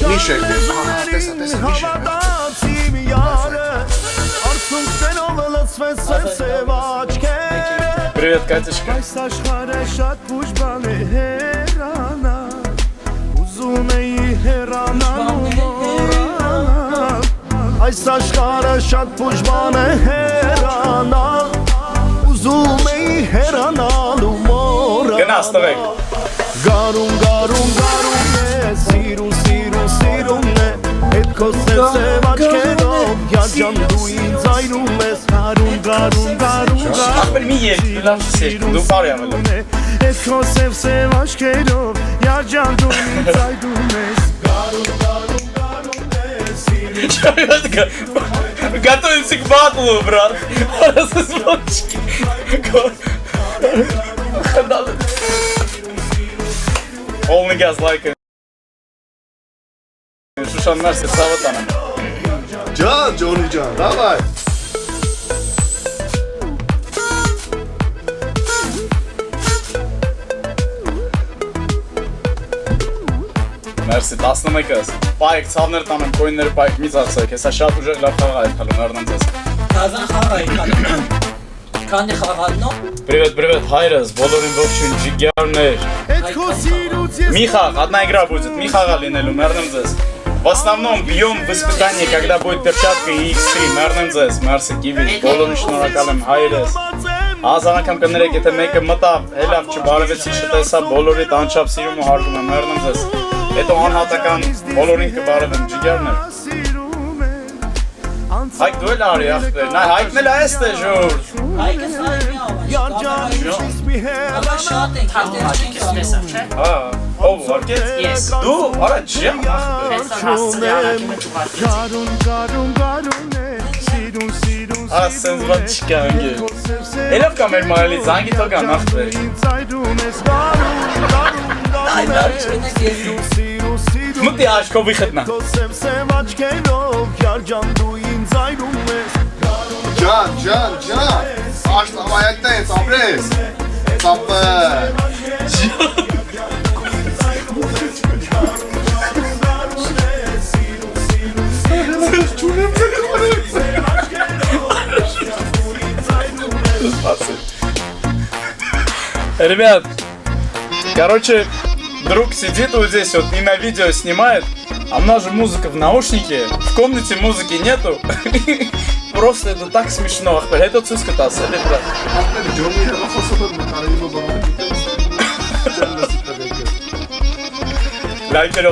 Միշեք, տեսա, միշեք Привет, Катюшка. Այս աշխարհը շատ բուժբան է հեռանալ Ուզում էի հեռանալ ու մոռանալ Գնաս տվեք Գարուն է, սիրուն է Էդ քո սև աչքերով Յաջան դու ինձ այրում ես Գարուն Ախպեր մի երկու լավ սեր, դու բարի ամելու Էդ քո սև աչքերով Յաջան դու ինձ այրում ես Գարուն Готовимся к батлу, брат. Полный газ лайкаем. Шушан Мерси, Саватана. Джонни Джон, давай. Մերսի 11-ս, պայք, ծավներ տանեմ, կոյնները պայք մի ծախսեք, հեսա շատ ուժեղ լավ խաղա այդ խալում, արդան ձեզ Կազան խաղա է կանում, կանի խաղալն ո՞։ Привет, հայրս, բոլորին ողջույն, ջիգյարներ Миха, одна игра будет, Миха линелю, мернем ձեզ В основном бьем в испытании, когда будет перчатка и X3, мернем ձեզ, Мерси, Գիվի, բոլորին շնորհակալ եմ, հայրս Ազանական կներեք, եթե մեկը մտավ, հելավ չբարևեցի չտեսա, բոլորիդ անչափ սիրում ու հարգում եմ, մերնեմ ձեզ Հետո անհատական բոլորին կբարևեմ, ջիգյարներ Հայք դու էլ արի ախպեր, նայ հայքն էլ այս է ժոր Հայկը սարմի ավաշ շատ ենք, Հայկը ստեսավ, չէ? Ով վարկեց? Ես Դու, արա ջեմ ախպեր Հեսան հասցրի առակին է ճուղարկեց Արա սենց բան չկա ընգեր Էլավ կա մեր մարելի զանգի տոգան ախպեր Այ բարի չկնեք ես Մտի աշկովի խտնա Ջան, աշտավայակն է, ծապրես Ծապը Ребят, короче, друг сидит вот здесь вот и на видео снимает, а у нас же музыка в наушнике, в комнате музыки нету. Просто это так смешно. Это цуска тас, ребят.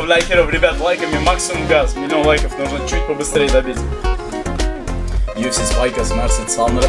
Лайкеров, ребят, лайками максимум газ. Миллион лайков нужно чуть побыстрее добить. UFC Spikers, Mercy, Salmer,